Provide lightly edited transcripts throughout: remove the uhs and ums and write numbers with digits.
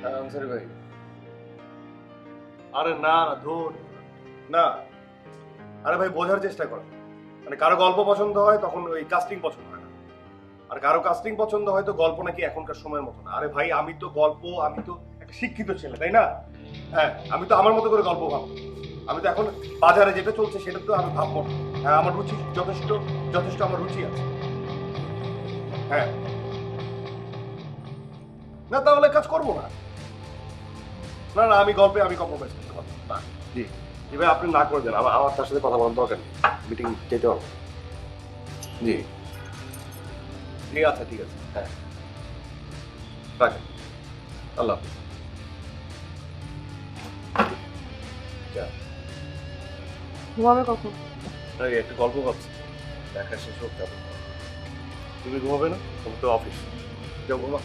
আনসারি ভাই, আরে না না ধুর না, আরে ভাই বোঝার চেষ্টা করো। মানে কারো গল্প পছন্দ হয় তখন ওই কাস্টিং পছন্দ হয় না, আর কারো কাস্টিং পছন্দ হয় তো গল্প নাকি এখনকার সময়ের মতো না। আরে ভাই আমি তো একটা শিক্ষিত ছেলে, তাই না? হ্যাঁ, আমি তো আমার মতো করে গল্প ভাববো। আমি তো এখন বাজারে যেটা চলছে সেটা তো আমি ভাববো না। হ্যাঁ, আমার রুচি যথেষ্ট যথেষ্ট আমার রুচি আছে। হ্যাঁ, না তাহলে কাজ করবো না। না না, আমি কম্প্রোমাইজ করতে পারবো না। জি জি ভাই, আপনি না করে দেন, আমার তার সাথে কথা বলার দরকার নেই, মিটিং যেতে হবে। জি ঠিক আছে, ঠিক আছে, হ্যাঁ রাখেন, আল্লাহ হাফিজ। যা, ঘুমাবে কখন? এই একটা গল্প ভাবছি, দেখা শেষ হোক তারপর। তুমি ঘুমাবে না? তোমার তো অফিস, যাও ঘুমা।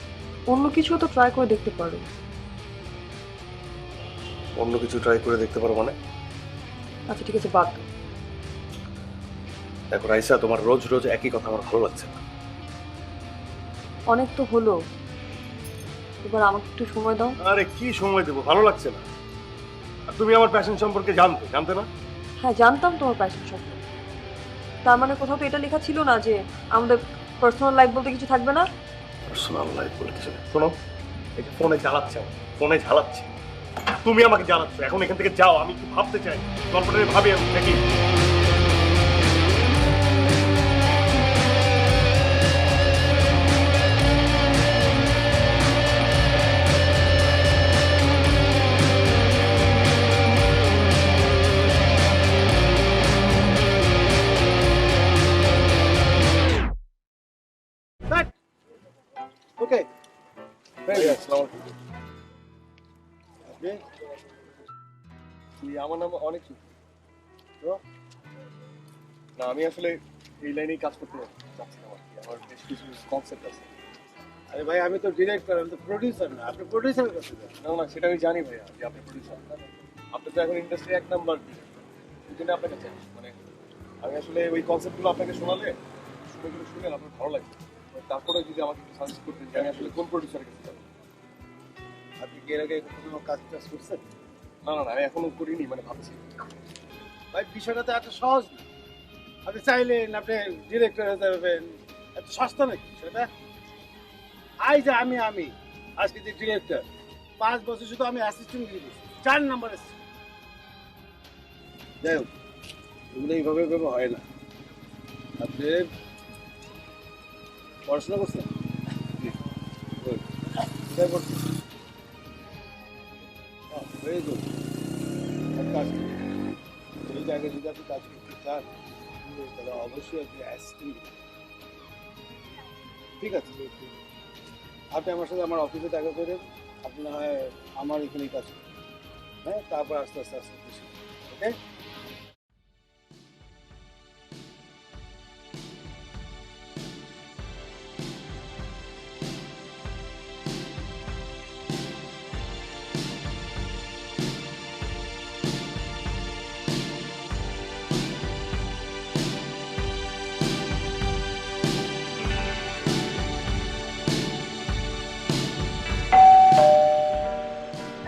অন্য কিছু তো ট্রাই করে দেখতে পারো। অন্য কিছু ট্রাই করে দেখতে পারো মানে? আচ্ছা ঠিক আছে, বাদ দাও। দেখো রাইসা, তোমার রোজ রোজ একই কথা আমার ভালো লাগছে না। অনেক তো হলো, এবার আমাকে একটু সময় দাও। আরে কি সময় দেবো, ভালো লাগছে না। আর তুমি আমার প্যাশন সম্পর্কে জানতে না? হ্যাঁ জানতাম তোমার প্যাশন সম্পর্কে, তার মানে কোথাও তো এটা লেখা ছিল না যে আমাদের পার্সোনাল লাইফ বলতে কিছু থাকবে না। পার্সোনাল লাইফ বলে কিছু নেই। শোনো, এই যে ফোনে জ্বালাচ্ছে, ফোনে জ্বালাচ্ছে, তুমি আমাকে জ্বালাচ্ছ। এখন এখান থেকে যাও, আমি একটু ভাবতে চাই, গল্পটা নিয়ে ভাবি আমি দেখি। ওকে আমার নাম অনেক না, আমি আসলে এই লাইনেই কাজ করতে চাচ্ছিলাম আর কি। আমার বেশ কিছু কনসেপ্ট আছে। আরে ভাই, আমি তো ডিরেক্টর, আমি তো প্রডিউসার না। আপনি প্রডিউসার কাছে যান। না না, সেটা আমি জানি ভাইয়া যে আপনি প্রডিউসার। আপনি তো এখন ইন্ডাস্ট্রি 1 নাম্বার, এই জন্য আপনাকে চাই। মানে আমি আসলে ওই কনসেপ্টগুলো আপনাকে শোনালে শুনে শুনে আপনার ভালো লাগবে। তারপরে যদি আমাকে একটু সাজেস্ট করতেন যে আমি আসলে কোন প্রডিউসারের কাছে যাবো। আপনি কি এর আগে কোনো কাজ টাজ করছেন? না না না, আমি এখনো করিনি, মানে ভাবছি। ভাই বিষয়টা তো এত সহজ না। আপনি চাইলেন আপনি ডিরেক্টর হয়ে যাবেন, এত সস্তা নাকি সেটা? যে আমি আজকে যে ডিরেক্টর, 5 বছর শুধু আমি অ্যাসিস্ট্যান্ট দিয়েছি, 4 নাম্বার এসেছি। যাই হোক, এগুলো এইভাবে এইভাবে হয় না। আপনি পড়াশোনা করছেন? কোথায় করছেন? Very good. এক কাজ করুন, এই জায়গায় যদি আপনি কাজ করতে চান তাহলে অবশ্যই আপনি অ্যাসিস্ট্যান্ট। ঠিক আছে, আপনি আমার সাথে আমার অফিসে দেখা করেন। আপনি না হয় আমার এখানেই কাজ করুন, হ্যাঁ? তারপর আস্তে আস্তে আস্তে আস্তে শিখুন। ওকে?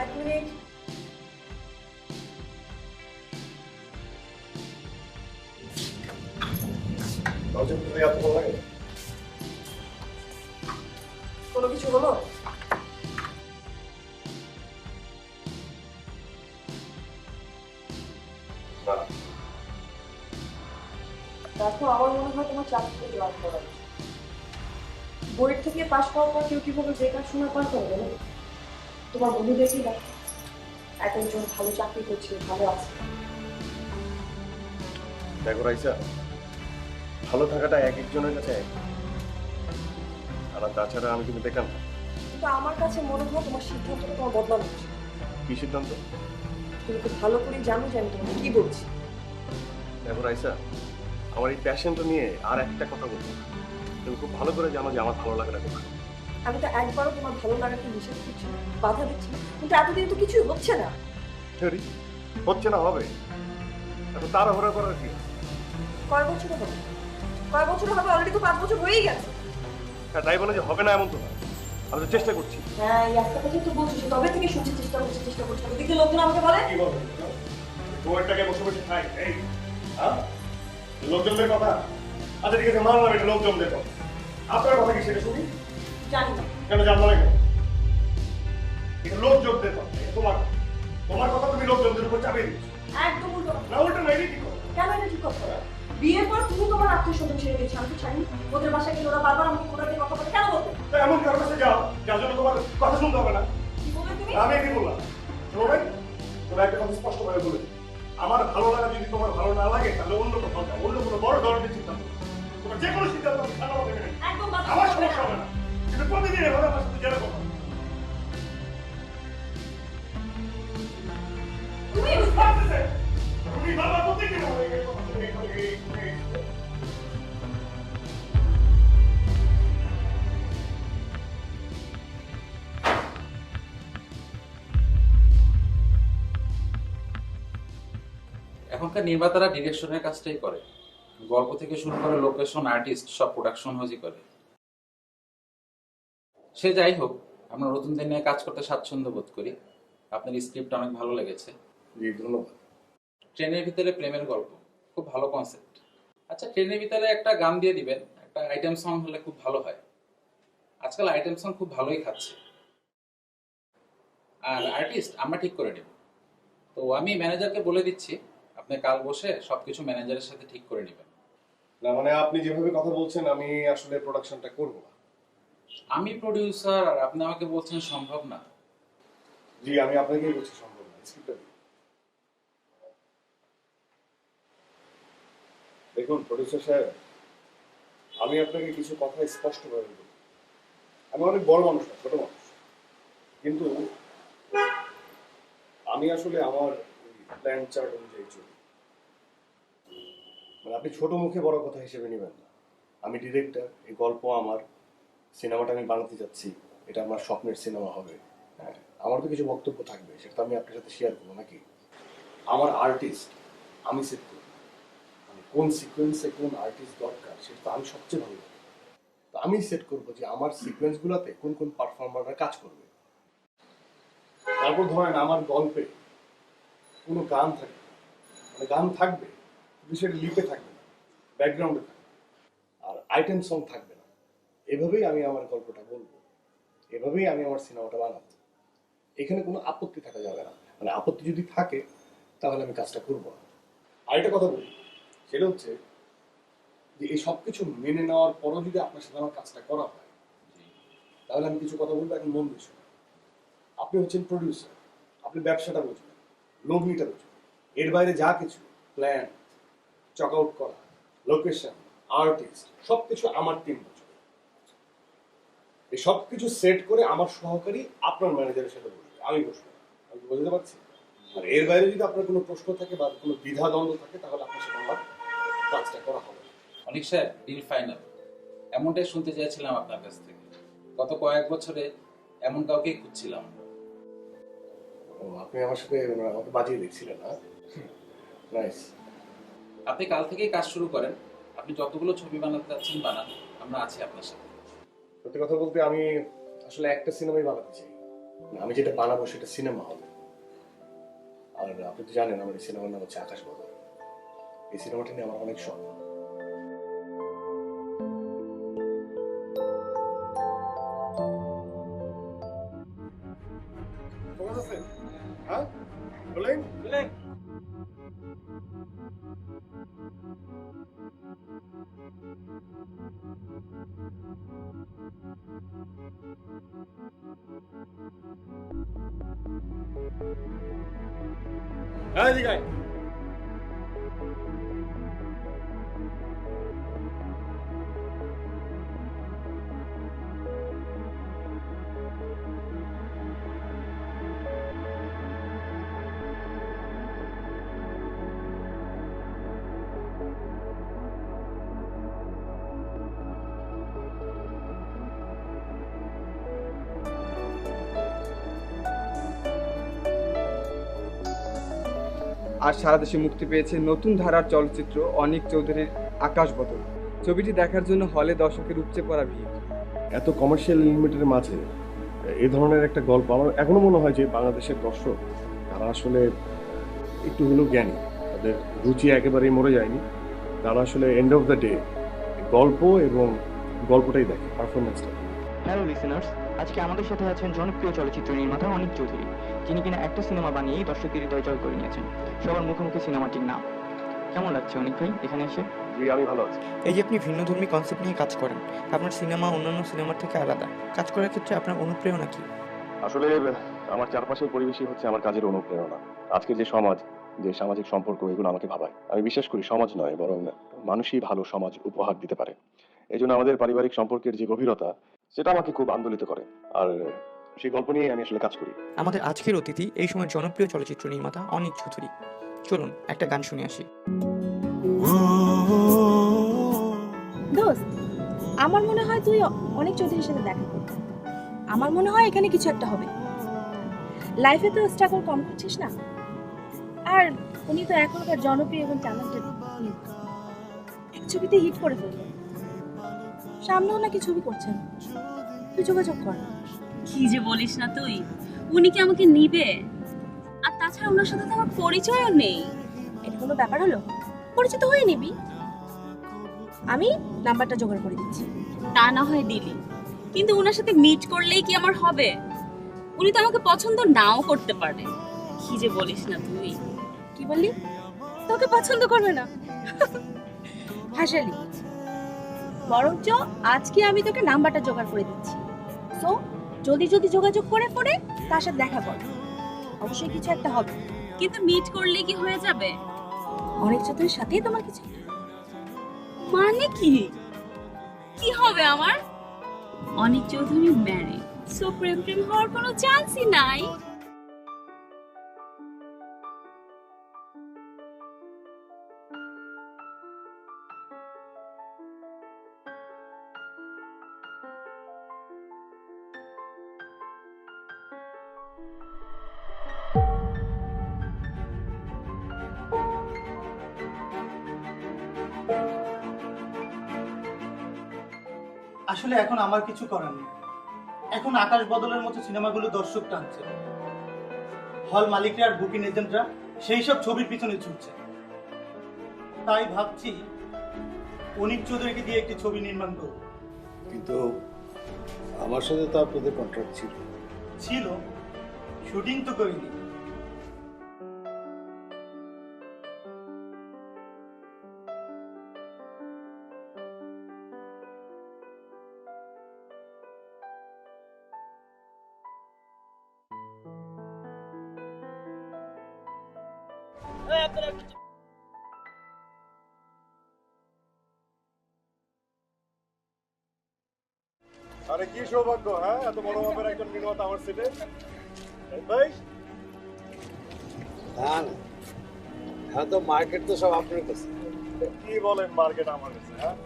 এক মিনিট। কোনো কিছু হলো? দেখো, আমার মনে হয় তোমার চাকরিতে জয়েন করা উচিত। বোর্ড থেকে পাশ করার পর কেউ কিভাবে বেকার সময় পার করবে না? তোমার বন্ধুদেরকেই দেখো, এক একজন ভালো চাকরি করছে, ভালো আছে। দেখো রাইসা, ভালো থাকাটা এক একজনের কাছে এক, আর তাছাড়া আমি কিন্তু বেকার না। কিন্তু আমার কাছে মনে হয় তোমার সিদ্ধান্তটা তোমার বদলানো উচিত। কি সিদ্ধান্ত? তুমি খুব ভালো করে জানো যে আমি তোমাকে কি বলছি। দেখো রাইসা, আমার এই প্যাশনটা নিয়ে আর একটা কথা বলবো না। তুমি খুব ভালো করে জানো যে আমার ভালো লাগাটা কোথায়। আমি তো একবারও তোমার ভালো লাগাকে নিষেধ করছি না, বাধা দিচ্ছি না, কিন্তু এতদিন তো কিছুই হচ্ছে না। সরি, হচ্ছে না, হবে। এত তাড়াহুড়া করার কি? কয় বছর হবে? কয় বছর হবে? অলরেডি তো 5 বছর হয়েই গেছে। হ্যাঁ, তাই বলে যে হবে না এমন তো না। আমি তো চেষ্টা করছি। হ্যাঁ, এই একটা কথা তো বলছিস, তবে থেকে শুনছি চেষ্টা করছি। ওদিকে লোকজন আমাকে বলে কি বলবো বউয়েরটাকে বসে বসে খাই এই হ্যাঁ লোকজনদের কথা। আচ্ছা ঠিক আছে মানলাম এটা লোকজনদের কথা, আপনার কথা কি সেটা শুনি? জানি না। কেন জানবো না কেন? এটা লোকজনদের কথা, এটা তোমার তোমার কথা তুমি লোকজনদের উপর চাপিয়ে দিচ্ছ। একদম উল্টো। না ওটা না, এটা কি কথা? কেন এটা ঠিক কথা? বিয়ের পর তুমি তোমার আত্মীয় স্বজন ছেড়ে দিয়েছো, আমি তো ছাড়িনি। ওদের বাসায় গেলে ওরা বারবার আমাকে কোথা দিয়ে কথা বলে, কেন বলতে? তা এমন কারোর কাছে যাও যার জন্য তোমার কথা শুনতে হবে না। কি বললে তুমি? আমি কি বললাম শোনো ভাই, তোমার একটা কথা স্পষ্ট করে বলে দিই। আমার ভালো লাগা যদি তোমার ভালো না লাগে তাহলে অন্য কোথাও যাও, অন্য কোনো বড় ধরনের চিন্তা করো। তোমার যে কোনো সিদ্ধান্ত আমি ঠান্ডা মাথায় মেনে নিই। একদম বাদ আমার দাও। সমস্যা হবে না, কিন্তু প্রতিদিন এভাবে আমার সাথে জেরা কথা। তুমি তুমি বাবা প্রতিদিন আমার এই কথা শুনে এই এখনকার নির্মাতারা ডিরেকশনের কাজটাই করে, গল্প থেকে শুরু করে লোকেশন, আর্টিস্ট সব প্রোডাকশন হাউসই করে। সে যাই হোক, আমরা নতুনদের নিয়ে কাজ করতে স্বাচ্ছন্দ্য বোধ করি। আপনার স্ক্রিপ্ট অনেক ভালো লেগেছে। জি ধন্যবাদ। ট্রেনের ভিতরে প্রেমের গল্প, খুব ভালো কনসেপ্ট। আচ্ছা, ট্রেনের ভিতরে একটা গান দিয়ে দিবেন, একটা আইটেম সং হলে খুব ভালো হয়। আজকাল আইটেম সং খুব ভালোই খাচ্ছে। আর আর্টিস্ট আমরা ঠিক করে নেব। তো আমি ম্যানেজারকে বলে দিচ্ছি, আপনি কাল বসে সবকিছু ম্যানেজারের সাথে ঠিক করে নেবেন। না মানে আপনি যেভাবে কথা বলছেন আমি আসলে প্রোডাকশনটা করব না। আমি প্রডিউসার আর আপনি আমাকে বলছেন সম্ভব না। জি আমি আপনাকেই বলছি সম্ভব না। স্ক্রিপ্টটা দিন। দেখুন প্রডিউসার সাহেব, আমি আপনাকে কিছু কথা স্পষ্টভাবে বলি। আমি অনেক বড় মানুষ না, ছোট মানুষ, কিন্তু আমি আসলে আমার প্ল্যান চার্ট অনুযায়ী চলি। মানে আপনি ছোট মুখে বড় কথা হিসেবে নেবেন না। আমি ডিরেক্টর, এই গল্প আমার, সিনেমাটা আমি বানাতে যাচ্ছি, এটা আমার স্বপ্নের সিনেমা হবে। হ্যাঁ আমার তো কিছু বক্তব্য থাকবে, সেটা তো আমি আপনার সাথে শেয়ার করবো নাকি? আমার আর্টিস্ট আমি সেট করি, মানে কোন সিকোয়েন্সে কোন আর্টিস্ট দরকার সেটা তো আমি সবচেয়ে ভালো জানি। তো আমি সেট করবো যে আমার সিকোয়েন্সগুলোতে কোন কোন পারফর্মাররা কাজ করবে। তারপর ধরেন আমার গল্পে কোনো গান থাকবে, মানে গান থাকবে কিন্তু সেটা লিপে থাকবে না, ব্যাকগ্রাউন্ডে থাকবে, আর আইটেম সং থাকবে না। এভাবেই আমি আমার গল্পটা বলবো, এভাবেই আমি আমার সিনেমাটা বানাবো। এখানে কোনো আপত্তি থাকা যাবে না, মানে আপত্তি যদি থাকে তাহলে আমি কাজটা করবো না। আরেকটা কথা বলি, সেটা হচ্ছে যে এই সব কিছু মেনে নেওয়ার পরও যদি আপনার সাথে আমার কাজটা করা হয় তাহলে আমি কিছু কথা বলবো, এখন মন দিয়ে শুনুন। আপনি হচ্ছেন প্রডিউসার, আপনি ব্যবসাটা বুঝবেন, লগ্নিটা বুঝবেন, এর বাইরে যা কিছু প্ল্যান, চক আউট করা, লোকেশন, আর্টিস্ট সব কিছু আমার টিম বুঝবে। এই সব কিছু সেট করে আমার সহকারী আপনার ম্যানেজারের সাথে বসবে, আমি বসবো। আমি বুঝতে পারছি। আর এর বাইরে যদি আপনার কোনো প্রশ্ন থাকে বা কোনো দ্বিধা দ্বন্দ্ব থাকে তাহলে আপনার সাথে আমার কাজটা করা হবে। অনিক সাহেব, ডিল ফাইনাল। এমনটাই শুনতে চাইছিলাম আপনার কাছ থেকে। গত কয়েক বছরে এমন কাউকেই খুঁজছিলাম। ও আপনি আমার সাথে আমাকে বাজিয়ে দেখছিলেন না? নাইস। আপনি কাল থেকেই কাজ শুরু করেন। আপনি যতগুলো ছবি বানাতে চাচ্ছেন বানান, আমরা আছি আপনার সাথে। সত্যি কথা বলতে আমি আসলে একটা সিনেমাই বানাতে চাই। আমি যেটা বানাবো সেটা সিনেমা হবে। আর আপনি তো জানেন আমার এই সিনেমার নাম হচ্ছে আকাশ বদল। এই সিনেমাটা নিয়ে আমার অনেক স্বপ্ন। হ্যাঁ বলেন। হ্যাঁ এদিকে আয়। আর সারা দেশে মুক্তি পেয়েছে নতুন ধারার চলচ্চিত্র অনিক চৌধুরীর আকাশ বদল। ছবিটি দেখার জন্য হলে দর্শকের উপচে পড়া ভিড়। এত কমার্শিয়াল এলিমেন্টের মাঝে এই ধরনের একটা গল্প আমার এখনো মনে হয় যে বাংলাদেশের দর্শক তারা আসলে একটু হলেও জ্ঞানী, তাদের রুচি একেবারেই মরে যায়নি। তারা আসলে এন্ড অফ দ্য ডে গল্প এবং গল্পটাই দেখে, পারফরমেন্সটা। হ্যালো লিসেনার্স, আজকে আমাদের সাথে আছেন জনপ্রিয় চলচ্চিত্র নির্মাতা অনিক চৌধুরী, যিনি কিনা একটা সিনেমা বানিয়েই দর্শকদের হৃদয় জয় করে নিয়েছেন। সবার মুখে মুখে সিনেমাটির নাম। কেমন লাগছে অনিক ভাই এখানে এসে? জি, আমি ভালো আছি। এই যে আপনি ভিন্নধর্মী কনসেপ্ট নিয়ে কাজ করেন, আপনার সিনেমা অন্যান্য সিনেমার থেকে আলাদা। কাজ করার ক্ষেত্রে আপনার অনুপ্রেরণা কি? আসলে আমার চারপাশের পরিবেশই হচ্ছে আমার কাজের অনুপ্রেরণা। আজকের যে সমাজ, যে সামাজিক সম্পর্ক, এগুলো আমাকে ভাবায়। আমি বিশ্বাস করি সমাজ নয়, বরং মানুষই ভালো সমাজ উপহার দিতে পারে। এই জন্য আমাদের পারিবারিক সম্পর্কের যে গভীরতা, সেটা আমাকে খুব আন্দোলিত করে। আর সেই গল্প নিয়ে আমি আসলে কাজ করি। আমাদের আজকের অতিথি এই সময় জনপ্রিয় চলচ্চিত্র নির্মাতা অনিক চৌধুরী। চলুন একটা গান শুনে আসি। দোস্ত, আমার মনে হয় তুই অনেক চৌধুরীর সাথে দেখা করবি। আমার মনে হয় এখানে কিছু একটা হবে। লাইফে তো স্ট্রাগল কম করছিস না, আর উনি তো এখনকার জনপ্রিয় এবং ট্যালেন্টেড। এক ছবিতে হিট করে ফেললো, সামনেও নাকি ছবি করছেন। তুই যোগাযোগ কর। কি যে বলিস না তুই, উনি কি আমাকে নিবে? আর তাছাড়া ওনার সাথে তো আমার পরিচয়ও নেই। এটা কোনো ব্যাপার হলো? পরিচিত হয়ে নিবি, আমি নাম্বারটা জোগাড় করে দিচ্ছি। তা না হয় দিলি, কিন্তু ওনার সাথে মিট করলেই কি আমার হবে? উনি তো আমাকে পছন্দ নাও করতে পারে। কি যে বলিস না তুই। কি বললি? তোকে পছন্দ করবে না? হাসালি। বরঞ্চ আজকে আমি তোকে নাম্বারটা জোগাড় করে দিচ্ছি। সো জলদি জলদি যোগাযোগ করে তার সাথে দেখা কর। অবশ্যই কিছু একটা হবে। কিন্তু মিট করলে কি হয়ে যাবে? অনেক চৌধুরীর সাথেই তোমার কিছু। মানে কি? কি হবে আমার? অনিক চৌধুরী ম্যারিড, সো প্রেম হওয়ার কোনো চান্সই নাই। আসলে এখন আমার কিছু করার নেই। এখন আকাশ বদলের মতো সিনেমাগুলো দর্শক টানছে, হল মালিকরা আর বুকিং এজেন্টরা সেই সব ছবির পিছনে ছুটছে। তাই ভাবছি অনিক চৌধুরীকে দিয়ে একটি ছবি নির্মাণ করব। কিন্তু আমার সাথে তো আপনাদের কন্ট্রাক্ট ছিল, শুটিং তো করিনি। আরে কি সৌভাগ্য, হ্যাঁ, এত বড় মাপের একজন নির্মাতা আমার সেটে। ভাই হ্যাঁ, তো মার্কেট তো সব আপনার কাছে। কি বলেন, মার্কেট আমার কাছে? হ্যাঁ,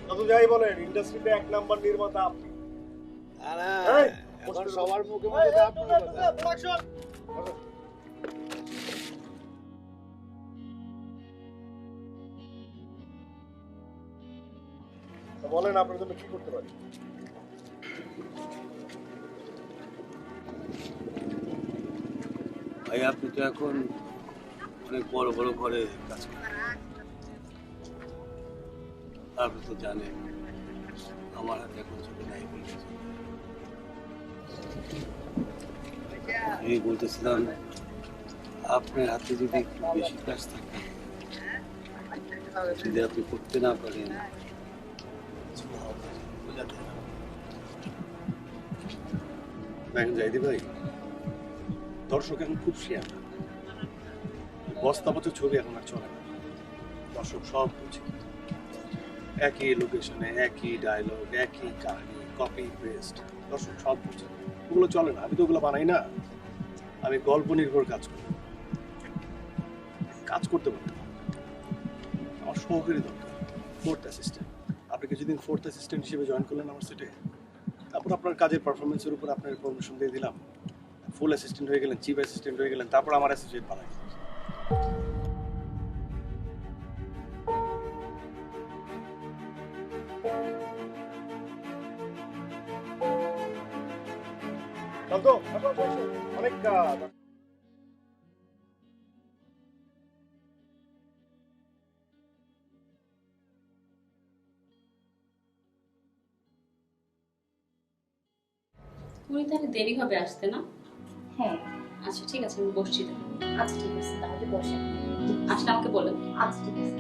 যত যাই বলেন, ইন্ডাস্ট্রিতে এক নাম্বার নির্মাতা আপনি। এই, এখন সবার মুখে মুখে তো আপনার কথা। তো বলেন আপনার জন্য কি করতে পারি? ভাই আপনি তো এখন অনেক বড় বড় ঘরে কাজ করেন, আপনি তো জানেন আমার হাতে এখন ছবি নাই বলেছে। আমি বলতেছিলাম আপনার হাতে যদি একটু বেশি কাজ থাকে, যদি আপনি করতে না পারেন, দেখেন জাইদি ভাই, দর্শক এখন খুব শেয়ার, বস্তা বছর ছবি এখন আর চলে না। দর্শক সব বুঝে, একই লোকেশনে একই ডায়লগ, একই কাহিনী, কপি পেস্ট, দর্শক সব বুঝে। ওগুলো চলে না, আমি তো ওগুলো বানাই না। আমি গল্প নির্ভর কাজ করি, কাজ করতে পারি। আমার সহকারী দরকার, ফোর্থ অ্যাসিস্ট্যান্ট। আপনি কিছুদিন ফোর্থ অ্যাসিস্ট্যান্ট হিসেবে জয়েন করলেন আমার সেটে, তারপর আপনার কাজের পারফরমেন্সের উপর আপনার ইনফরমেশন দিয়ে দিলাম, ফুল অ্যাসিস্ট্যান্ট হয়ে গেলেন, চিফ অ্যাসিস্ট্যান্ট হয়ে গেলেন, তারপর আমার অ্যাসোসিয়েট বানাই। অনেক কাজ। তুমি তাহলে দেরি হবে আসতে না? হ্যাঁ। আচ্ছা ঠিক আছে, আমি বসছি তাহলে। আচ্ছা ঠিক আছে, তাহলে বসে। আসলে আমাকে বলেন। আচ্ছা ঠিক আছে।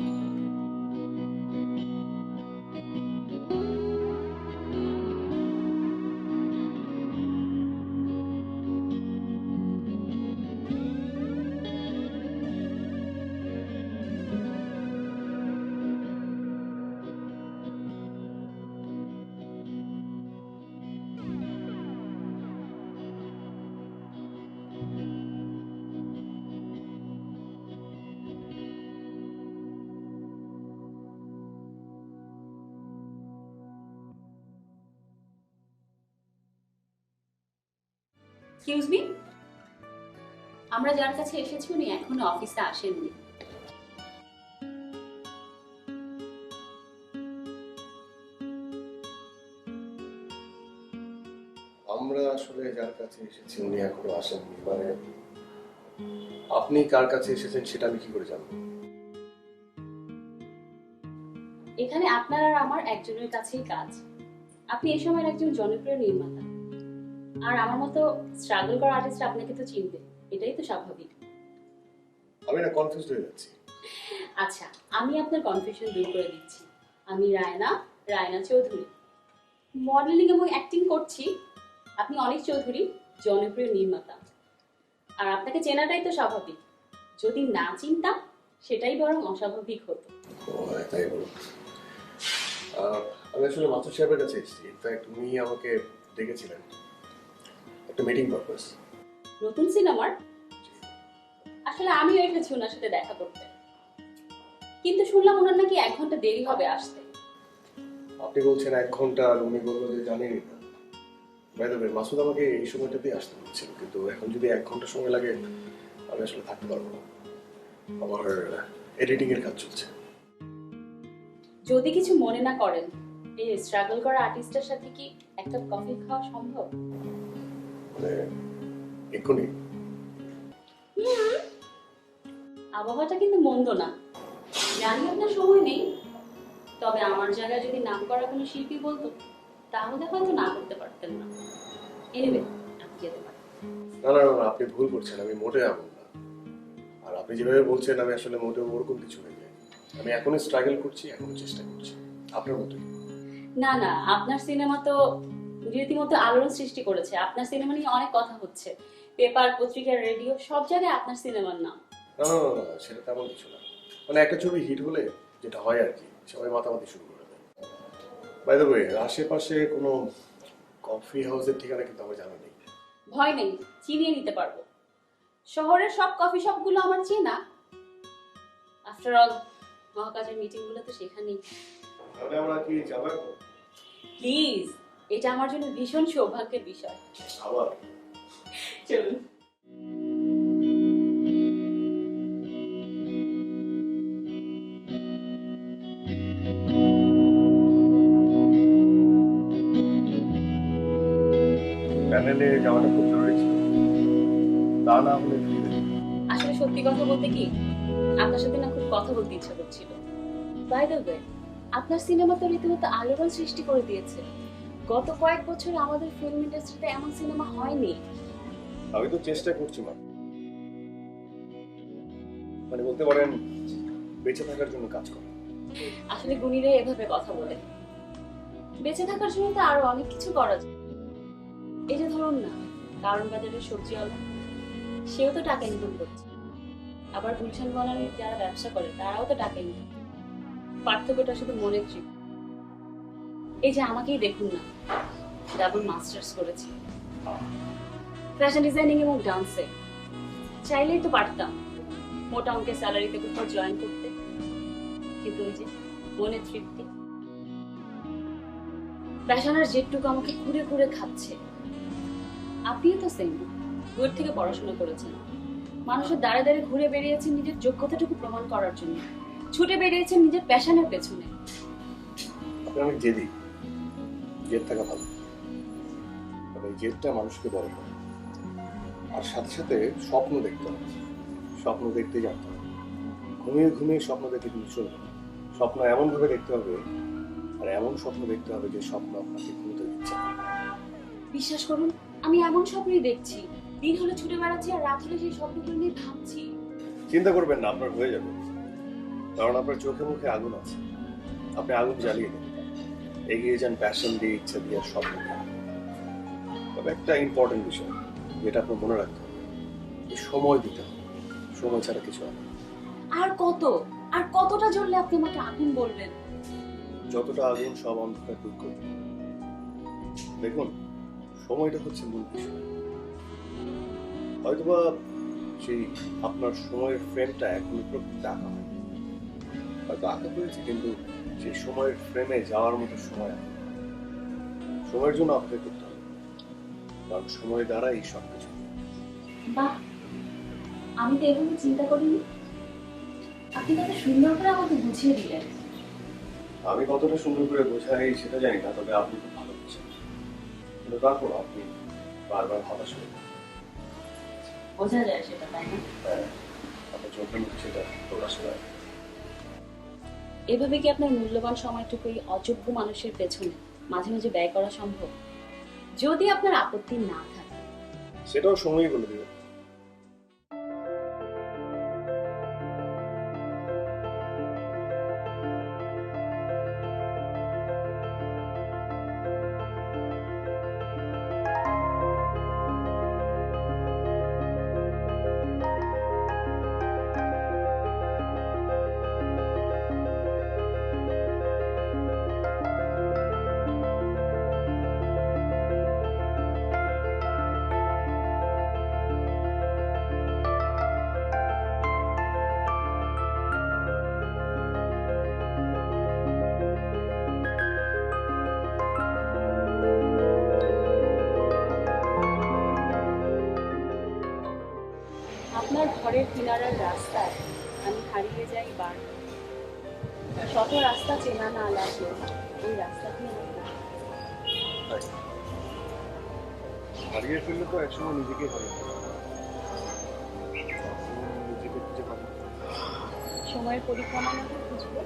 এক্সকিউজ মি, আমরা যার কাছে এসেছি উনি এখনো অফিসে আসেননি। আমরা আসলে যার কাছে এসেছি উনি এখনো আসেননি, মানে আপনি কার কাছে এসেছেন সেটা আমি কি করে জানবো? এখানে আপনার আর আমার একজনের কাছেই কাজ। আপনি এই সময়ের একজন জনপ্রিয় নির্মাতা, আর আমার মতো স্ট্রাগল করা আর্টিস্ট আপনাকে তো চিনবে, এটাই তো স্বাভাবিক। আমি না কনফিউজড হয়ে যাচ্ছি। আচ্ছা, আমি আপনার কনফিউশন দূর করে দিচ্ছি। আমি রায়না চৌধুরী, মডেলিং এবং অ্যাক্টিং করছি। আপনি অনিক চৌধুরী, জনপ্রিয় নির্মাতা। আর আপনাকে চেনাটাই তো স্বাভাবিক, যদি না চিনতাম সেটাই বরং অস্বাভাবিক হতো। ও হ্যাঁ, তাই বলো। আমি আসলে মাসুদ সাহেবের কাছে এসেছি। ইনফ্যাক্ট উনি আমাকে ডেকেছিলেন একটা মিটিং পারপাস। নতুন সিনেমার? আসলে আমিও এসেছি ওনার সাথে দেখা করতে, কিন্তু শুনলাম ওনার নাকি 1 ঘন্টা দেরি হবে আসতে। আপনি বলছেন 1 ঘন্টা, আর উনি বললো যে জানেনই না। বাই দ্য ওয়ে, মাসুদ আমাকে এই সময়টাতেই আসতে বলছিল, কিন্তু এখন যদি 1 ঘন্টা সময় লাগে আমি আসলে থাকতে পারবো না। আমার এডিটিং এর কাজ চলছে। যদি কিছু মনে না করেন, এই স্ট্রাগল করা আর্টিস্টের সাথে কি একটা কফি খাওয়া সম্ভব? মানে এক্ষুনি? আবহাওয়াটা কিন্তু মন্দ না, জানি আপনার সময় নেই, তবে আমার জায়গায় যদি নাম করা কোনো শিল্পী বলতো তাহলে হয়তো না করতে পারতেন না। এনিওয়ে, আপনি যেতে পারেন। না না না, আপনি ভুল করছেন, আমি মোটে এমন না। আর আপনি যেভাবে বলছেন আমি আসলে মোটেও ওরকম কিছু হয়ে যায়। আমি এখনো স্ট্রাগল করছি, এখনো চেষ্টা করছি আপনার মতোই। না না, আপনার সিনেমা তো রীতিমতো আলোড়ন সৃষ্টি করেছে। আপনার সিনেমা নিয়ে অনেক কথা হচ্ছে, পেপার, পত্রিকা, রেডিও, সব জায়গায় আপনার সিনেমার নাম। না না না না, সেটা তেমন কিছু না। মানে একটা ছবি হিট হলে যেটা হয় আর কি, সবাই মাতামাতি শুরু করে দেয়। বাই দ্য ওয়ে, আশেপাশে কোনো কফি হাউসের ঠিকানা কিন্তু আমার জানা নেই। ভয় নেই, চিনিয়ে নিতে পারবো। শহরের সব কফি শপগুলো আমার চেনা। আফটার অল, মহাকাশের মিটিংগুলো তো সেখানেই। তাহলে আমরা কি যাবো? প্লিজ, এটা আমার জন্য ভীষণ সৌভাগ্যের বিষয়। আবার চলুন। প্যানেলে যাওয়াটা খুব জরুরি ছিল, তা না হলে ফিরে। আসলে সত্যি কথা বলতে কি, আপনার সাথে না খুব কথা বলতে ইচ্ছা করছিল। বাই দ্য ওয়ে, আপনার সিনেমা তো রীতিমতো আলোড়ন সৃষ্টি করে দিয়েছে। গত কয়েক বছরে আমাদের ফিল্ম ইন্ডাস্ট্রিতে এমন সিনেমা হয়নি। আমি তো চেষ্টা করছি মানে বলতে পারেন বেঁচে থাকার জন্য কাজ করা। আসলে গুণীরা এভাবে কথা বলে। বেঁচে থাকার জন্য তো আরো অনেক কিছু করা যায়। এই যে ধরুন না, কারণ বাজারের সবজিওয়ালা, সেও তো টাকা ইনকাম করছে। আবার গুলশান বনানীর যারা ব্যবসা করে তারাও তো টাকা ইনকাম। পার্থক্যটা শুধু মনের ট্রিপ। এই যে আমাকেই দেখুন না, ডাবল মাস্টার্স করেছি ফ্যাশন ডিজাইনিং এবং ডান্সে। চাইলেই তো পারতাম মোটা অঙ্কের স্যালারিতে কোথাও জয়েন করতে, কিন্তু ওই যে মনের তৃপ্তি। প্যাশনের যেটুকু আমাকে ঘুরে ঘুরে খাচ্ছে। আপনিও তো সেম, দূর থেকে পড়াশোনা করেছেন, মানুষের দাঁড়ে দাঁড়ে ঘুরে বেরিয়েছেন নিজের যোগ্যতাটুকু প্রমাণ করার জন্য, ছুটে বেরিয়েছেন নিজের প্যাশনের পেছনে। আপনি অনেক জেদি, জেদ থাকা ভালো, তবে এই জেদটা মানুষকে বড় করে। আর সাথে সাথে স্বপ্ন দেখতে হবে, স্বপ্ন দেখতে জানতে হবে। ঘুমিয়ে ঘুমিয়ে স্বপ্ন দেখতে কিন্তু চলবে না। স্বপ্ন এমনভাবে দেখতে হবে, আর এমন স্বপ্ন দেখতে হবে যে স্বপ্ন আপনাকে ঘুমতে দিচ্ছে না। বিশ্বাস করুন, আমি এমন স্বপ্নই দেখছি। দিন হলে ছুটে বেড়াচ্ছি আর রাত হলে সেই স্বপ্নগুলো নিয়ে ভাবছি। চিন্তা করবেন না, আপনার হয়ে যাবে। কারণ আপনার চোখে মুখে আগুন আছে, আপনি আগুন জ্বালিয়ে দেন। এগিয়ে যান প্যাশন দিয়ে, ইচ্ছা দিয়ে, আর স্বপ্ন দিয়ে। তবে একটা ইম্পর্টেন্ট বিষয় যেটা আপনার মনে রাখতে হবে, যে সময় দিতে হবে। সময় ছাড়া কিছু হয় না। আর কতটা জ্বললে আপনি আমাকে আগুন বলবেন? যতটা আগুন সব অন্ধকার দূর করবে। দেখুন, সময়টা হচ্ছে মূল বিষয়। হয়তোবা সেই আপনার সময়ের ফ্রেমটা এখনো প্রকৃতিতে আঁকা হয়, হয়তো আঁকা হয়েছে, কিন্তু সেই সময়ের ফ্রেমে যাওয়ার মতো সময় আছে। সময়ের জন্য অপেক্ষা করতে হবে, কারণ সময় দ্বারাই সব কিছু। বাহ, আমি তো এভাবে চিন্তা করিনি। আপনি কত সুন্দর করে আমাকে বুঝিয়ে দিলেন। আমি কতটা সুন্দর করে বোঝাই সেটা জানি না, তবে আপনি খুব ভালো বোঝেন। কিন্তু তারপর আপনি বারবার হতাশ হয়ে যান। বোঝা যায় সেটা, তাই না? হ্যাঁ, আপনার চোখের মুখে সেটা প্রকাশ পায়। এভাবে কি আপনার মূল্যবান সময়টুকু এই অযোগ্য মানুষের পেছনে মাঝে মাঝে ব্যয় করা সম্ভব? যদি আপনার আপত্তি না থাকে। সেটাও সময়ই বলে দেবে। আপনার ঘরের কিনারার রাস্তায় আমি হারিয়ে যাই বার। শত রাস্তা চেনা না লাগলে ওই রাস্তা দিয়ে হারিয়ে ফেললে তো একসময় নিজেকে হারিয়ে ফেলবে। নিজেকে খুঁজে পাবো, সময়ের পরিক্রমা মতো খুঁজবো।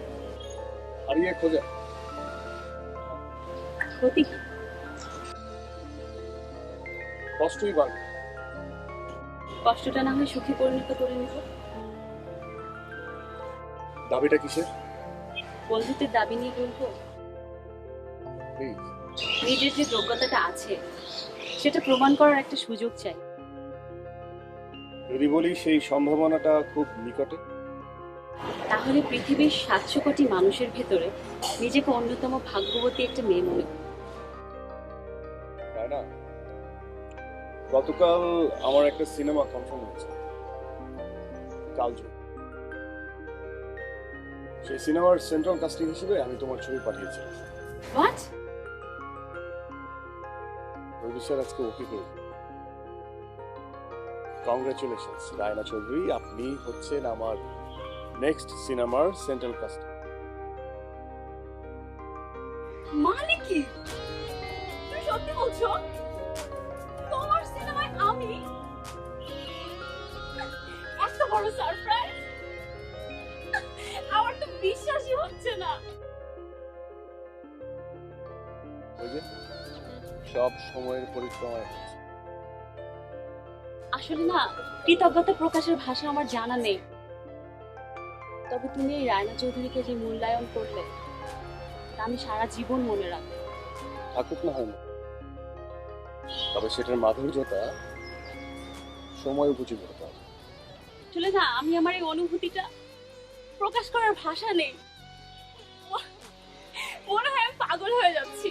হারিয়ে খোঁজা ক্ষতি কি? কষ্টই বাড়বে। কষ্টটা না হয় সুখে পরিণত করে নিব। দাবিটা কিসের? বন্ধুত্বের দাবি নিয়ে বলবো। প্লিজ। নিজের যে যোগ্যতাটা আছে সেটা প্রমাণ করার একটা সুযোগ চাই। যদি বলি সেই সম্ভাবনাটা খুব নিকটে, তাহলে পৃথিবীর 700 কোটি মানুষের ভেতরে নিজেকে অন্যতম ভাগ্যবতী একটা মেয়ে মনে করি। তাই না? গতকাল আমার একটা সিনেমা কনফার্ম হয়েছে, কালজয়ী। সেই সিনেমার সেন্ট্রাল কাস্টিং হিসেবে আমি তোমার ছবি পাঠিয়েছিলাম। হোয়াট? প্রডিউসার আজকে ওকে করে কংগ্রাচুলেশনস রায়না চৌধুরী, আপনি হচ্ছেন আমার নেক্সট সিনেমার সেন্ট্রাল কাস্টিং। মানে কি? তুমি সত্যি বলছো? তোমার সিনেমায় আমি? এত বড় সারপ্রাইজ! আমার তো বিশ্বাসই হচ্ছে না। ওই যে সব সময়ের পরিক্রমায় হচ্ছে। আসলে না, কৃতজ্ঞতা প্রকাশের ভাষা আমার জানা নেই। তবে তুমি এই রায়না চৌধুরীকে যে মূল্যায়ন করলে তা আমি সারা জীবন মনে রাখবো। থাকুক না হয় না, তবে সেটার মাধুর্যতা সময় উপযোগী হতে হবে। আসলে না, আমি আমার এই অনুভূতিটা প্রকাশ করার ভাষা নেই। মনে হয় আমি পাগল হয়ে যাচ্ছি।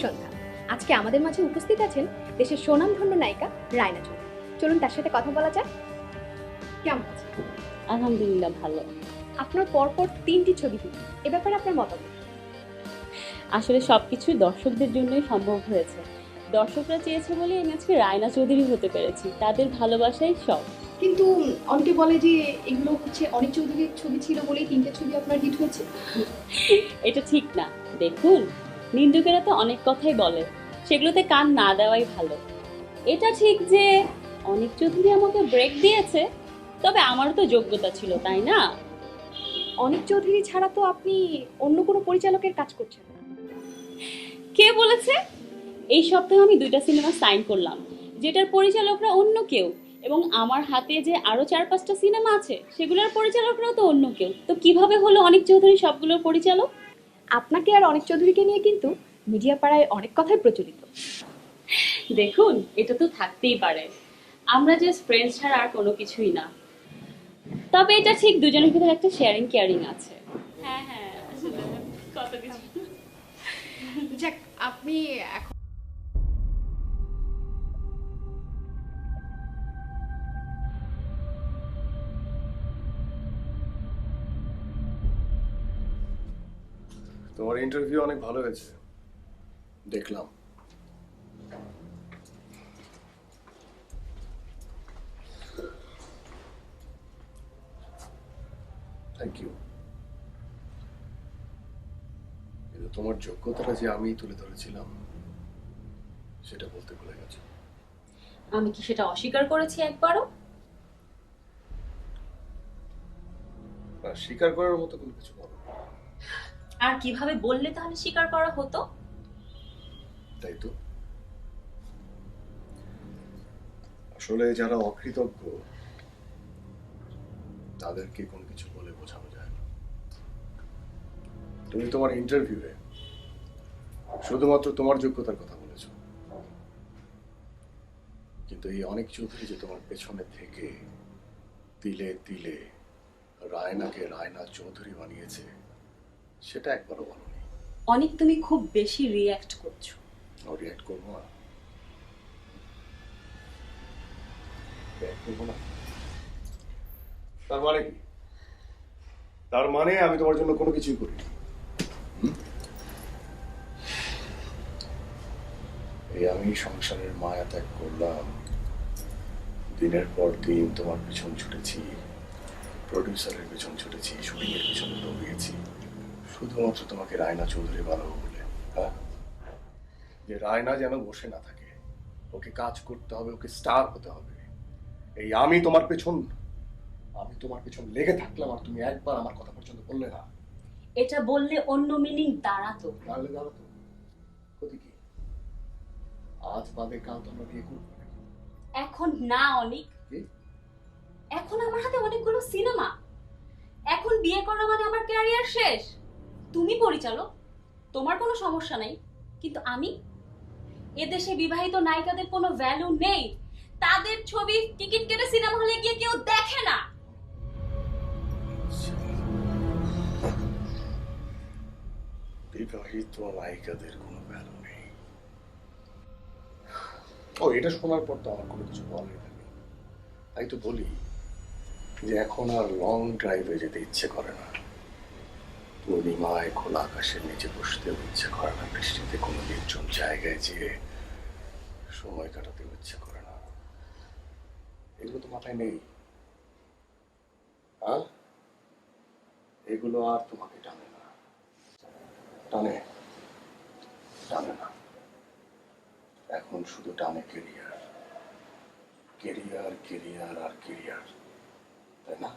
সন্ধ্যা। আজকে আমাদের মাঝে উপস্থিত আছেন দেশের সুনামধন্য নায়িকা রায়না চৌধুরী। চলুন তার সাথে কথা বলা যাক। কেমন আছেন? আলহামদুলিল্লাহ ভালো। আপনার পরপর 3টি ছবি হিট, এ ব্যাপারে আপনার মতামত? আসলে সবকিছুই দর্শকদের জন্যই সম্ভব হয়েছে। দর্শকরা চেয়েছে বলে আমি আজকে রায়না চৌধুরী হতে পেরেছি। তাদের ভালোবাসাই সব। কিন্তু অনেকে বলে যে এগুলো হচ্ছে অনিক চৌধুরীর ছবি ছিল বলেই 3টে ছবি আপনার হিট হয়েছে। এটা ঠিক না। দেখুন, নিন্দুকেরা তো অনেক কথাই বলে, সেগুলোতে কান না দেওয়াই ভালো। এটা ঠিক যে অনিক চৌধুরী আমাকে ব্রেক দিয়েছে, তবে আমারও তো যোগ্যতা ছিল, তাই না? অনিক চৌধুরী ছাড়া তো আপনি অন্য কোনো পরিচালকের কাজ করছেন না। কে বলেছে? এই সপ্তাহে আমি 2টা সিনেমা সাইন করলাম, যেটার পরিচালকরা অন্য কেউ, এবং আমার হাতে যে আরো 4-5টা সিনেমা আছে সেগুলোর পরিচালকরাও তো অন্য কেউ। তো কিভাবে হলো অনিক চৌধুরী সবগুলোর পরিচালক? আপনাকে আর অনিক চৌধুরীকে নিয়ে কিন্তু মিডিয়া পাড়ায় অনেক কথাই প্রচলিত। দেখুন, এটা তো থাকতেই পারে, আমরা যে ফ্রেন্ডস ছাড়া আর কোনো কিছুই না। তবে এটা ঠিক দুজনের ভিতরে একটা শেয়ারিং কেয়ারিং আছে। হ্যাঁ হ্যাঁ, আসলে কত কিছু। যাক, আপনি এখন তোমার ইন্টারভিউ অনেক ভালো হয়েছে, দেখলাম। Thank you. কিন্তু তোমার যোগ্যতাটা যে আমি তুলে ধরেছিলাম সেটা বলতে ভুলে গেছো। আমি কি সেটা অস্বীকার করেছি একবারও? না, স্বীকার করার মতো কোনো কিছু বলো। আর কিভাবে বললে তাহলে স্বীকার করা হতো? তাই তো, আসলে যারা অকৃতজ্ঞ তাদেরকে কোনো কিছু বলে বোঝানো যায় না। তুমি তোমার ইন্টারভিউয়ে শুধুমাত্র তোমার যোগ্যতার কথা বলেছো, কিন্তু এই অনিক চৌধুরী যে তোমার পেছনে থেকে তিলে তিলে রায়নাকে রায়না চৌধুরী বানিয়েছে সেটা একবারও বলোনি। অনেক তুমি খুব বেশি রিয়্যাক্ট করছো। রিয়্যাক্ট করবো না? react করবো না? তার মানে কি? তার মানে আমি তোমার জন্য কোনো কিছুই করিনি। এই আমি সংসারের মায়া ত্যাগ করলাম, দিনের পর দিন তোমার পিছন ছুটেছি, প্রডিউসারের পিছন ছুটেছি, শুটিং এর পিছনে দৌড়িয়েছি, শুধুমাত্র তোমাকে রায়না চৌধুরী বানাবো বলে। হ্যাঁ, যে রায়না যেন বসে না থাকে, ওকে কাজ করতে হবে, ওকে স্টার হতে হবে। এই আমি তোমার পেছন লেগে থাকলাম আর তুমি একবার আমার কথা পর্যন্ত বললে না। এটা বললে অন্য মিনিং দাঁড়াতো। দাঁড়াতো ক্ষতি কি? আজ বাদে কাল তোমরা বিয়ে করবে নাকি? এখন না অনিক, এখন আমার হাতে অনেকগুলো সিনেমা। এখন বিয়ে করা মানে আমার ক্যারিয়ার শেষ। তুমি পরিচালক, তোমার কোনো সমস্যা নাই, কিন্তু আমি? এদেশে বিবাহিত নায়িকাদের কোনো ভ্যালু নেই। তাদের ছবি টিকিট কেটে সিনেমা হলে গিয়ে কেউ দেখে না। বিবাহিত নায়িকাদের কোনো ভ্যালু নেই? ও, এটা শোনার পর তো আমার কোনো কিছু বলার নেই। তাই তো বলি যে এখন আর লং ড্রাইভে যেতে ইচ্ছে করে না, পূর্ণিমায় খোলা আকাশের নিচে বসতেও ইচ্ছে করে না, বৃষ্টিতে কোনো নির্জন জায়গায় যেয়ে সময় কাটাতেও ইচ্ছে করে না। এগুলো তো মাথায় নেই। হ্যাঁ, এগুলো আর তোমাকে টানে না, টানে না। এখন শুধু টানে কেরিয়ার, কেরিয়ার, কেরিয়ার আর কেরিয়ার, তাই না?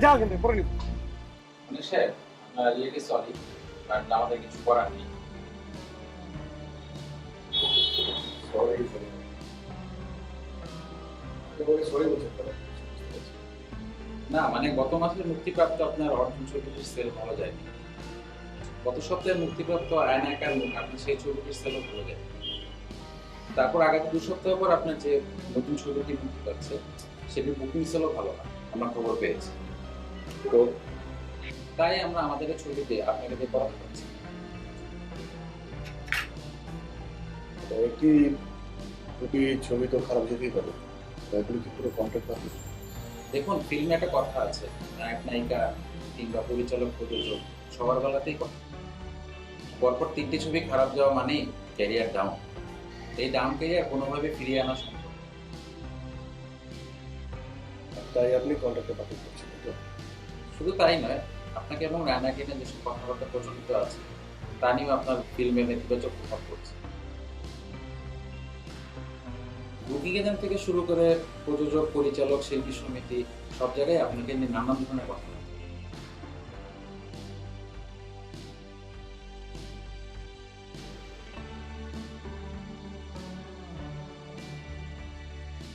যাও কিন্তু পরে নিব। মানে স্যার আমরা রিয়েলি সরি, বাট আমাদের কিছু করার নেই। সরি সরি সরি বলছেন কেন? না মানে গত মাসে মুক্তিপ্রাপ্ত আপনার অর্জুন ছবিটির সেল ভালো যায়নি। গত সপ্তাহে মুক্তিপ্রাপ্ত আয়না একার মুখ আপনার সেই ছবিটির সেলও ভালো যায়। তারপর আগামী 2 সপ্তাহ পর আপনার যে নতুন ছবিটি মুক্তি পাচ্ছে সেটির বুকিং সেলও ভালো না, আমরা খবর পেয়েছি। তো তাই আমরা আমাদের এই ছবিতে আপনাকে দিয়ে করাতে পারছি। একটি দুটি ছবি তো খারাপ যেতেই পারে, এগুলো কি পুরো কন্ট্রাক্ট পাবে? দেখুন, ফিল্মে একটা কথা আছে, নায়ক নায়িকা কিংবা পরিচালক প্রযোজক সবার বেলাতেই কথা। পরপর 3টি ছবি খারাপ যাওয়া মানেই ক্যারিয়ার ডাউন। এই ডাউন ক্যারিয়ার কোনোভাবে ফিরিয়ে আনা সম্ভব। তাই আপনি কন্ট্রাক্টে বাতিল করছেন তো? শুধু তাই নয়, আপনাকে এবং রায়নাকে নিয়ে যেসব কথাবার্তা প্রচলিত আছে তা নিয়েও আপনার ফিল্মে নেতিবাচক প্রভাব পড়ছে। বুকিং এজেন্ট থেকে শুরু করে প্রযোজক, পরিচালক, শিল্পী সমিতি সব জায়গায় আপনাকে নিয়ে নানান ধরনের কথা বলে।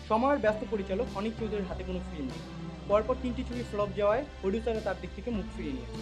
সময়ের ব্যস্ত পরিচালক অনিক চৌধুরীর হাতে কোনো ফিল্ম নেই। পরপর 3টি ছবি ফ্লপ যাওয়ায় প্রডিউসাররা তার দিক থেকে মুখ ফিরিয়ে নিয়েছে।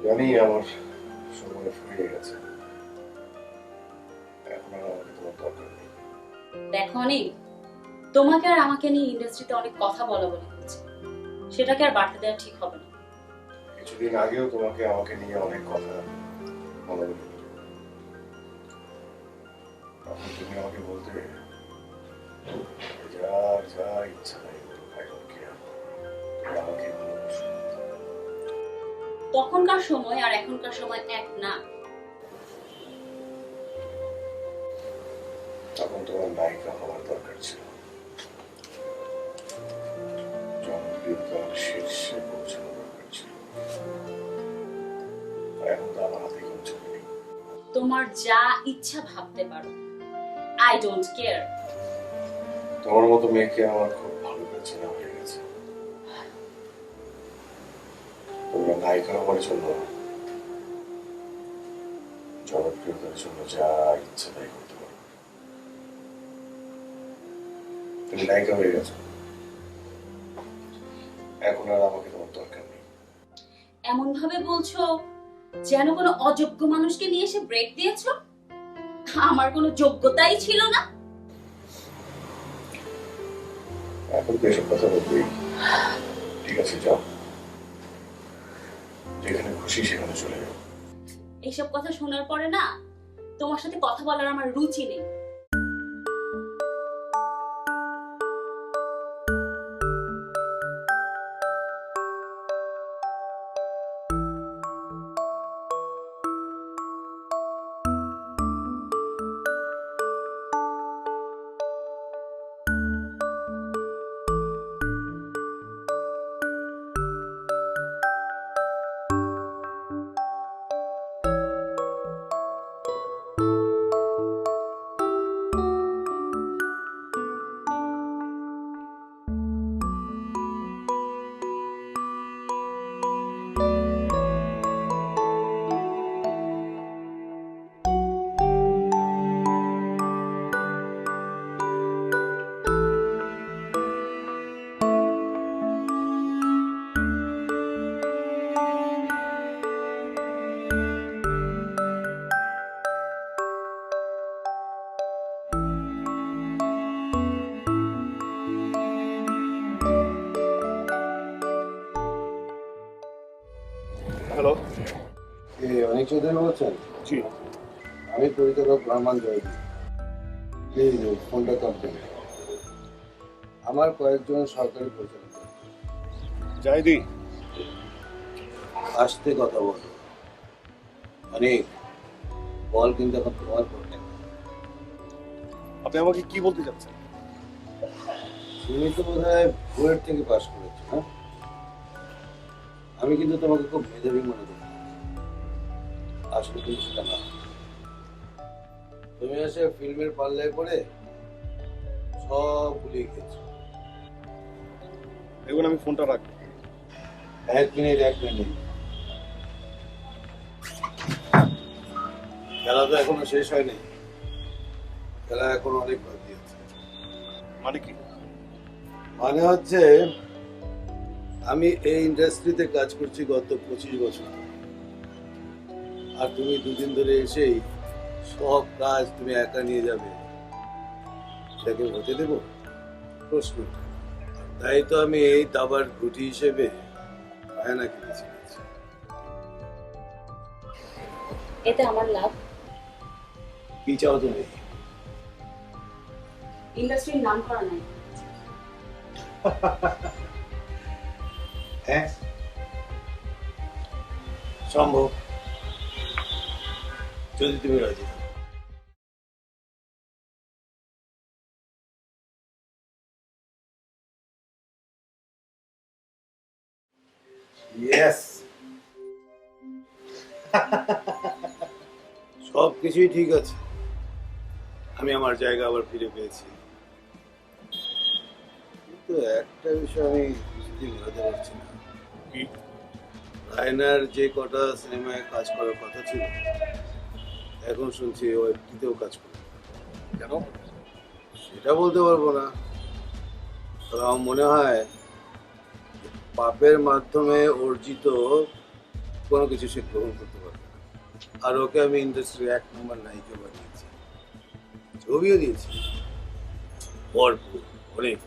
জানি আমার সময় ফুরিয়ে গেছে, এখন আর আমাকে তোমার দরকার নেই। দেখো অনেক, তোমাকে আর আমাকে নিয়ে ইন্ডাস্ট্রিতে অনেক কথা বলা বলি হচ্ছে, সেটাকে আর বাড়তে দেওয়া ঠিক হবে না। কিছুদিন আগেও তোমাকে আমাকে নিয়ে অনেক কথা বলা বলি, তখন তুমি আমাকে বলতে যা যা ইচ্ছা তাই বলো, I don't care, আমাকে ভালোবাসো। তখনকার সময় আর এখনকার সময় এক না। তখন তোমার নায়িকা হওয়ার দরকার ছিল, জনপ্রিয়তার শীর্ষে পৌঁছানো দরকার ছিল, এখন তো আমার হাতে কোনো ছবি নেই। তোমার যা ইচ্ছা ভাবতে পারো, আই ডোন্ট কেয়ার। তোমার মতো মেয়েকে আমার খুব ভালো করে চেনা হয়ে গেছে। তোমরা নায়িকা হওয়ার জন্য, জনপ্রিয়তার জন্য যা ইচ্ছা তাই করতে পারো। তুমি নায়িকা হয়ে গেছো, এখন আর আমাকে তোমার দরকার নেই। এমন ভাবে বলছো যেন কোনো অযোগ্য মানুষকে নিয়ে এসে ব্রেক দিয়েছো। আমার কোনো যোগ্যতাই ছিল না। এখন তো এসব কথা বলবেই। ঠিক আছে, যাও, যেখানে খুশি সেখানে চলে যাও। এইসব কথা শোনার পরে না তোমার সাথে কথা বলার আমার রুচি নেই। হ্যালো। অনেক চৌধুরী বলছেন? জি। আমি পরিচালক রহমান জয়দী। প্লিজ ফোনটা কমপ্লেন। আমার কয়েকজন সরকারি পরিচালক জাহিদি, আসতে কথা বল। অনেক বল কিন্তু এখন তোমার পড়ে। আপনি আমাকে কি বলতে চাচ্ছেন? তুমি তো বোধ হয় বুয়েট থেকে পাশ করেছো, হ্যাঁ? আমি কিন্তু তোমাকে খুব মেধাবী মনে করি, আসলে কিন্তু সেটা না। তুমি এসে ফিল্মের পাল্লায় পড়ে সব ভুলিয়ে গেছো। দেখুন, আমি ফোনটা রাখবো। এক মিনিট। খেলা তো এখনো শেষ হয়নি, খেলা এখনো অনেক বাকি আছে। মানে কি? মানে হচ্ছে আমি এই ইন্ডাস্ট্রিতে কাজ করছি গত 25 বছর, আর তুমি দুদিন ধরে এসেই সব কাজ তুমি একা নিয়ে যাবে, সেটাকে হতে দেব? প্রশ্ন। তাই তো আমি এই দাবার গুটি হিসেবে আয়না কিনেছি। এতে আমার লাভ? কি চাও তুমি? ইন্ডাস্ট্রির নাম করা নাই। হ্যাঁ, সম্ভব, যদি তুমি রাজি হও। ইয়েস, সব কিছুই ঠিক আছে। আমি আমার জায়গা আবার ফিরে পেয়েছি, কিন্তু একটা বিষয় আমি কিছুতেই মেলাতে পারছি না। রায়নার যে কটা সিনেমায় কাজ করার কথা ছিল, এখন শুনছি ও একটিতেও কাজ করে। কেন? সেটা বলতে পারবো না, তবে আমার মনে হয় পাপের মাধ্যমে অর্জিত কোনো কিছু সে গ্রহণ করতে পারবে না। আর ওকে আমি ইন্ডাস্ট্রির 1 নম্বর নায়িকা বানিয়েছি, ছবিও দিয়েছি ভরপুর, অনেক।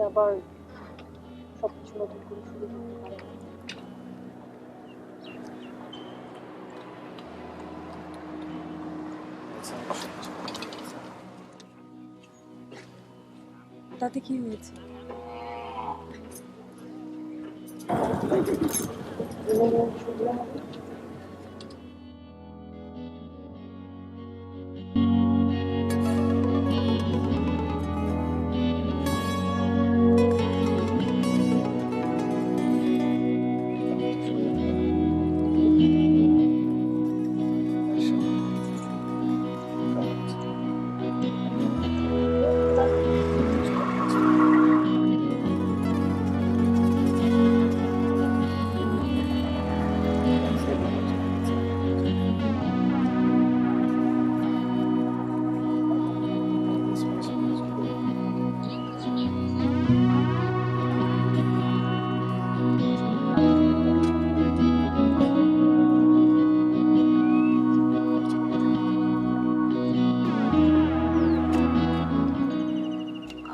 আবার সবকিছু নতুন করে শুরু করতে পারে। তাতে কি হয়েছে?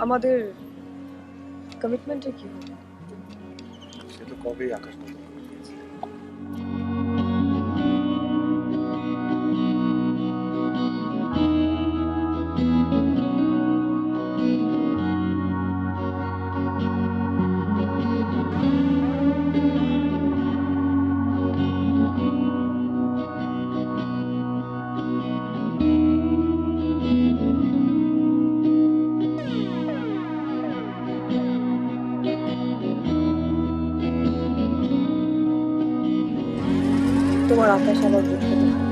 আমাদের কমিটমেন্টের কি হবে? সে তো কবেই আকাশ বদল করে দিয়েছে। তোমার আকাশ আবার বলতে